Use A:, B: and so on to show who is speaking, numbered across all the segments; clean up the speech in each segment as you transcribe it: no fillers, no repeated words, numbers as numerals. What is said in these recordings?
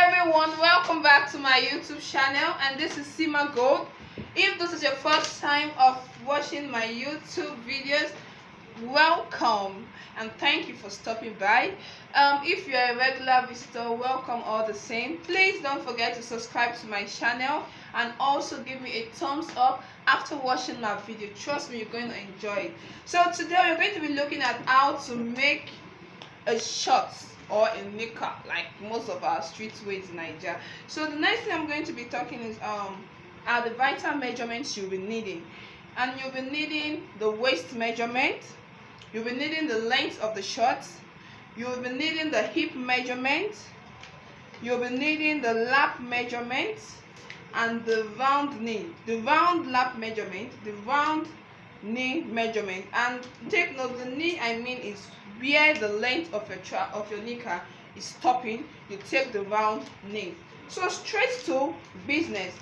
A: everyone, welcome back to my YouTube channel, and this is Sima Gold. If this is your first time of watching my YouTube videos, welcome and thank you for stopping by. If you're a regular visitor, welcome all the same. Please don't forget to subscribe to my channel and also give me a thumbs up after watching my video. Trust me, you're going to enjoy it. So today we're going to be looking at how to make a short or a Nika, like most of our streetwear in Nigeria. So the next thing I'm going to be talking is are the vital measurements you'll be needing. And you'll be needing the waist measurement, you'll be needing the length of the shorts, you'll be needing the hip measurement, you'll be needing the lap measurement, and the round knee, the round lap measurement, the round knee measurement. And take note, the knee I mean is where the length of your Nika is stopping. You take the round knee. So straight to business.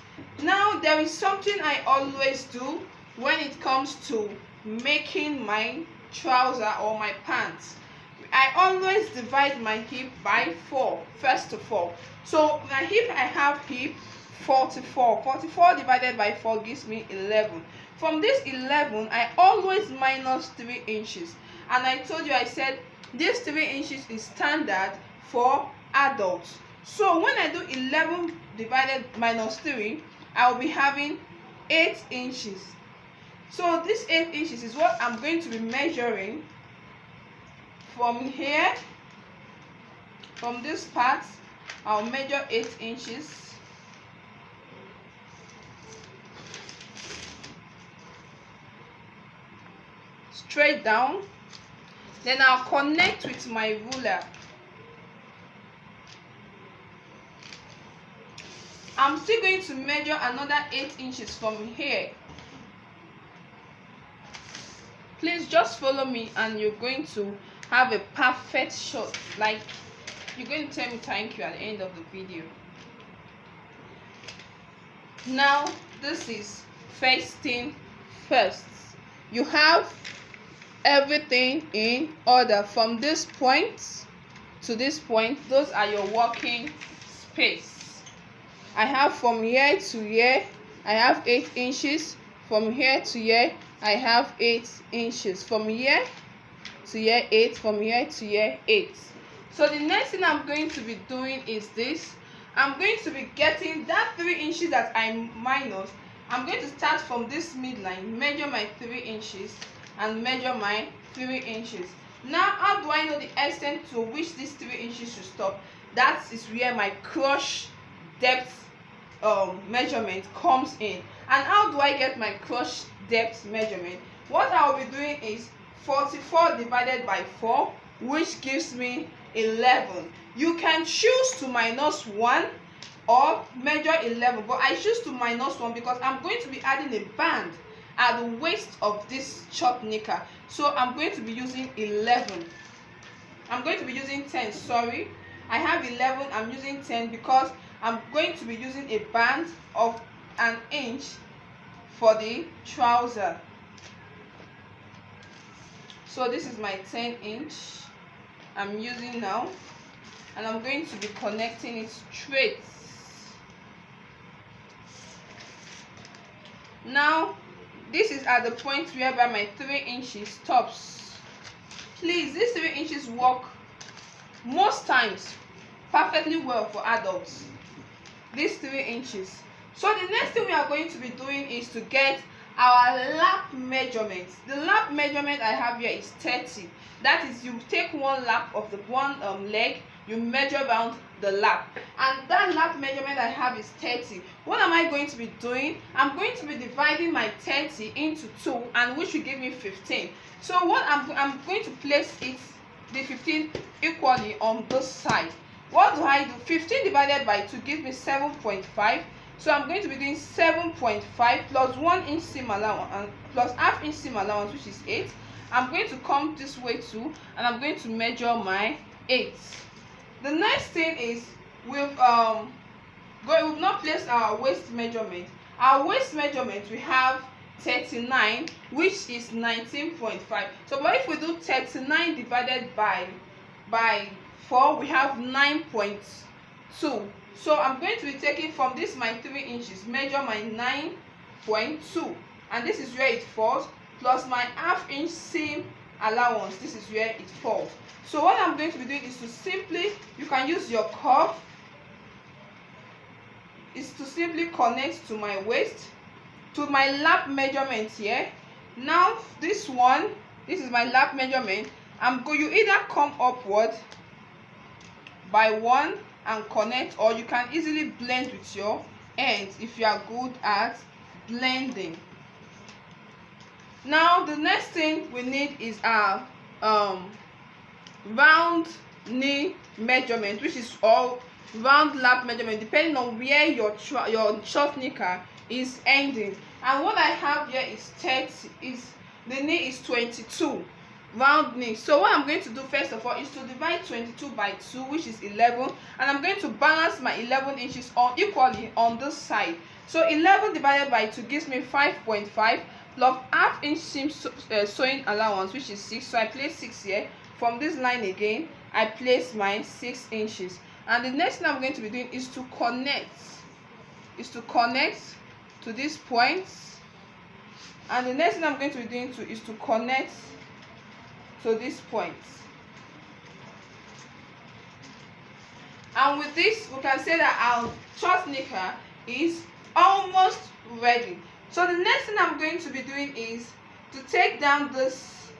A: Now there is something I always do when it comes to making my trouser or my pants. I always divide my hip by 4 first of all. So my hip, I have hip 44 divided by 4 gives me 11. From this 11 I always minus 3 inches, and I told you, I said this 3 inches is standard for adults. So when I do 11 divided minus 3, I will be having 8 inches. So this 8 inches is what I'm going to be measuring from here. From this part I'll measure 8 inches. Straight down. Then I'll connect with my ruler. I'm still going to measure another 8 inches from here. Please just follow me and you're going to have a perfect shot. Like, you're going to tell me thank you at the end of the video. Now this is first thing first. You have everything in order. From this point to this point, those are your working space. I have from here to here, I have 8 inches. From here to here, I have 8 inches. From here to here, 8. From here to here, 8. So the next thing I'm going to be doing is this. I'm going to be getting that 3 inches that I minus. I'm going to start from this midline, measure my 3 inches and measure my 3 inches. Now how do I know the extent to which these 3 inches should stop? That is where my crush depth measurement comes in. And how do I get my crush depth measurement? What I will be doing is 44 divided by 4, which gives me 11. You can choose to minus 1 or measure 11, but I choose to minus 1 because I'm going to be adding a band at the waist of this short Nika. So I'm going to be using 11. I'm going to be using 10, sorry. I have 11, I'm using 10 because I'm going to be using a band of 1 inch for the trouser. So this is my 10 inch I'm using now, and I'm going to be connecting it straight. Now this is at the point whereby my 3 inches stops. Please, these 3 inches work most times perfectly well for adults. These 3 inches. So the next thing we are going to be doing is to get our lap measurement. The lap measurement I have here is 30. That is, you take one lap of the one leg, you measure around the lap, and that lap measurement I have is 30. What am I going to be doing? I'm going to be dividing my 30 into 2, and which will give me 15. So what I'm going to place it, the 15 equally on this side. What do I do? 15 divided by 2 gives me 7.5. So I'm going to be doing 7.5 plus 1 inch seam allowance and plus half inch seam allowance, which is 8. I'm going to come this way too, and I'm going to measure my 8. The next thing is we've not placed our waist measurement. Our waist measurement, we have 39, which is 19.5. So but if we do 39 divided by 4, we have 9.2. 2. So I'm going to be taking from this my 3 inches, measure my 9.2, and this is where it falls, plus my half-inch seam allowance, this is where it falls. So what I'm going to be doing is to simply, you can use your curve, is to simply connect to my waist, to my lap measurement here. Now this one, this is my lap measurement. You either come upward by 1 and connect, or you can easily blend with your ends if you are good at blending. Now the next thing we need is our round knee measurement, which is all round lap measurement, depending on where your short knicker is ending. And what I have here is 30, the knee is 22 round knee. So what I'm going to do first of all is to divide 22 by 2, which is 11, and I'm going to balance my 11 inches on equally on this side. So 11 divided by 2 gives me 5.5 plus half-inch seam sewing allowance, which is 6. So I place 6 here. From this line again, I place my 6 inches. And the next thing I'm going to be doing is to connect to these points. And the next thing I'm going to be doing is to connect to these points. And with this, we can say that our short knicker is almost ready. So the next thing I'm going to be doing is to take down this,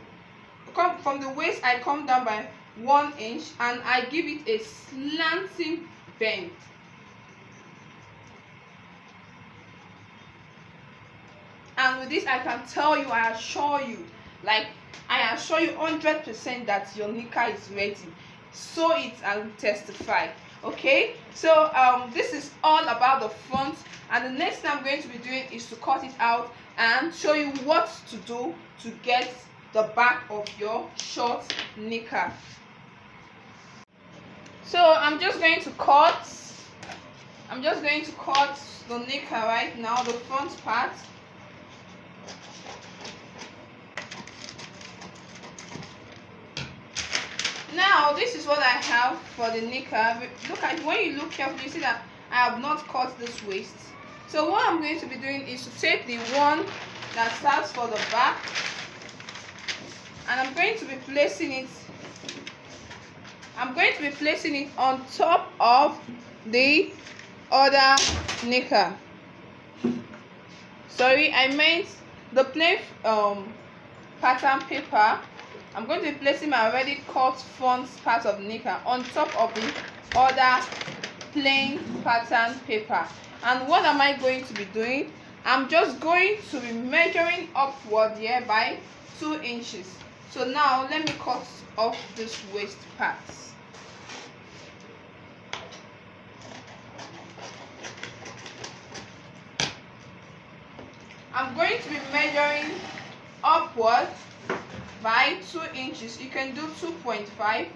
A: from the waist I come down by 1 inch, and I give it a slanting bend. And with this, I can tell you, I assure you 100% that your knicker is ready. Sew it and testify. Okay, so this is all about the front, and the next thing I'm going to be doing is to cut it out and show you what to do to get the back of your short knicker. So I'm just going to cut the knicker right now, the front part. Now this is what I have for the knicker. When you look carefully, you see that I have not cut this waist. So what I'm going to be doing is to take the one that starts for the back, and I'm going to be placing it on top of the other knicker. Sorry, I meant the plain pattern paper. I'm going to be placing my already cut front part of the knicker on top of the other plain pattern paper. And what am I going to be doing? I'm just going to be measuring upward here by 2 inches. So now let me cut off this waist part. I'm going to be measuring upward by 2 inches. You can do 2.5.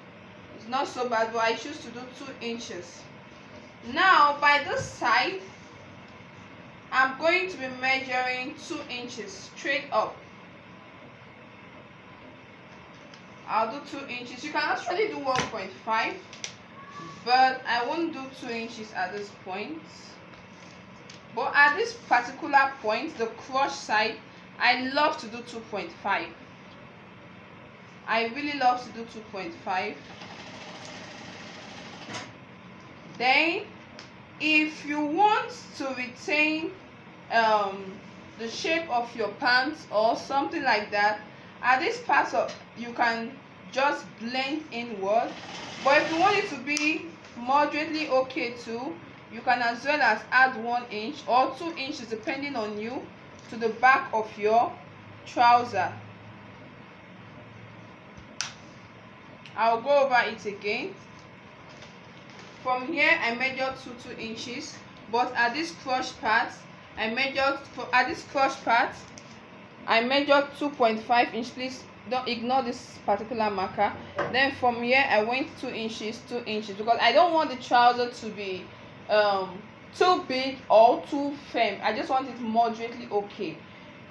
A: It's not so bad, but I choose to do 2 inches. Now by this side, I'm going to be measuring 2 inches straight up. I'll do 2 inches. You can actually do 1.5, but I won't do 2 inches at this point. But at this particular point, the crotch side, I love to do 2.5. I really love to do 2.5. Then if you want to retain the shape of your pants or something like that, at this part you can just blend inward. But if you want it to be moderately okay too, you can as well as add 1 inch or 2 inches depending on you to the back of your trouser. I'll go over it again. From here I measured 2 inches, but at this crotch part I measured 2.5 inches. Please don't ignore this particular marker. Then from here I went 2 inches, 2 inches, because I don't want the trouser to be too big or too firm. I just want it moderately okay.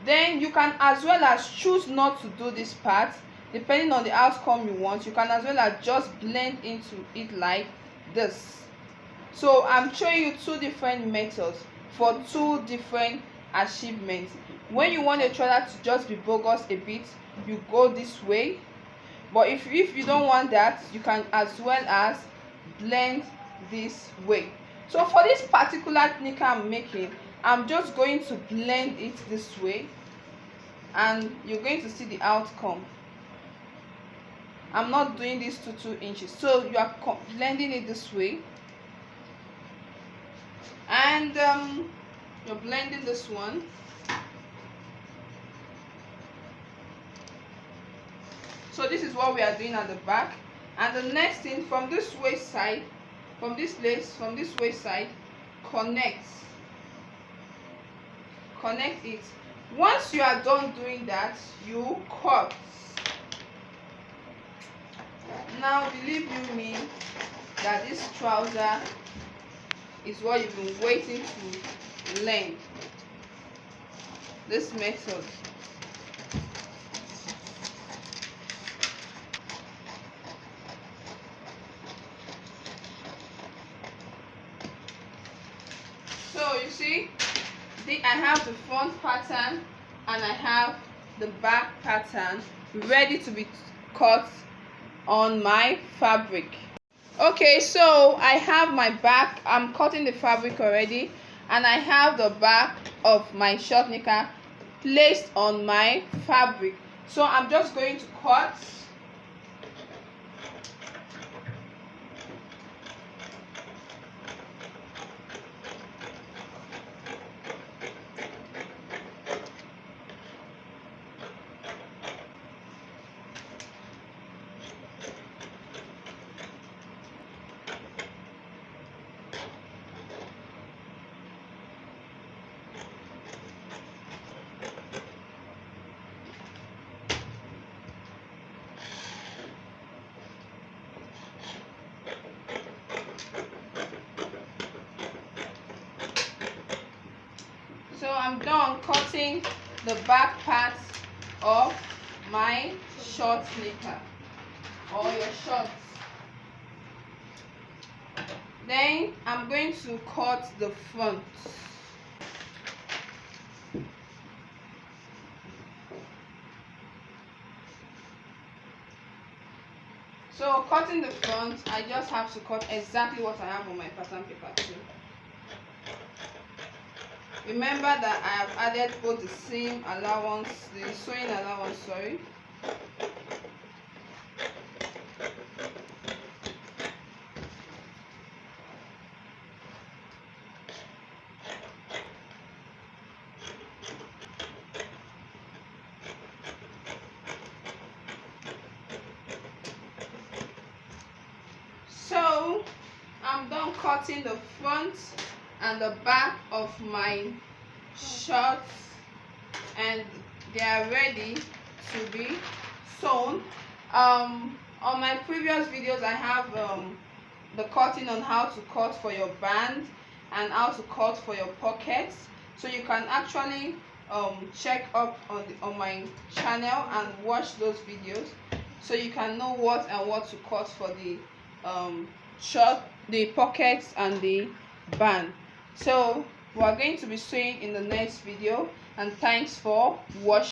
A: Then you can as well as choose not to do this part. Depending on the outcome you want, you can as well as just blend into it like this. So I'm showing you two different methods for two different achievements. When you want your trouser to just be bogus a bit, you go this way, but if you don't want that, you can as well as blend this way. So for this particular Nika I'm making, I'm just going to blend it this way, and you're going to see the outcome. I'm not doing this to 2 inches, so you are blending it this way, and you're blending this one. So this is what we are doing at the back. And the next thing, from this waist side, from this lace, from this waist side, connect it. Once you are done doing that, you cut. Now believe you me that this trouser is what you've been waiting to learn. This method. So you see, I have the front pattern and I have the back pattern ready to be cut on my fabric. Okay, so I have my back. I'm cutting the fabric already, and I have the back of my short Nika placed on my fabric. So I'm just going to cut. So I'm done cutting the back part of my short Nika or your shorts. Then I'm going to cut the front. So cutting the front, I just have to cut exactly what I have on my pattern paper too. Remember that I have added both the seam allowance, the sewing allowance, sorry. So I'm done cutting the front and the back of my shorts, and they are ready to be sewn. On my previous videos I have the cutting on how to cut for your band and how to cut for your pockets, so you can actually check up on my channel and watch those videos, so you can know what to cut for the short, the pockets and the band. So we are going to be sewing in the next video, and thanks for watching.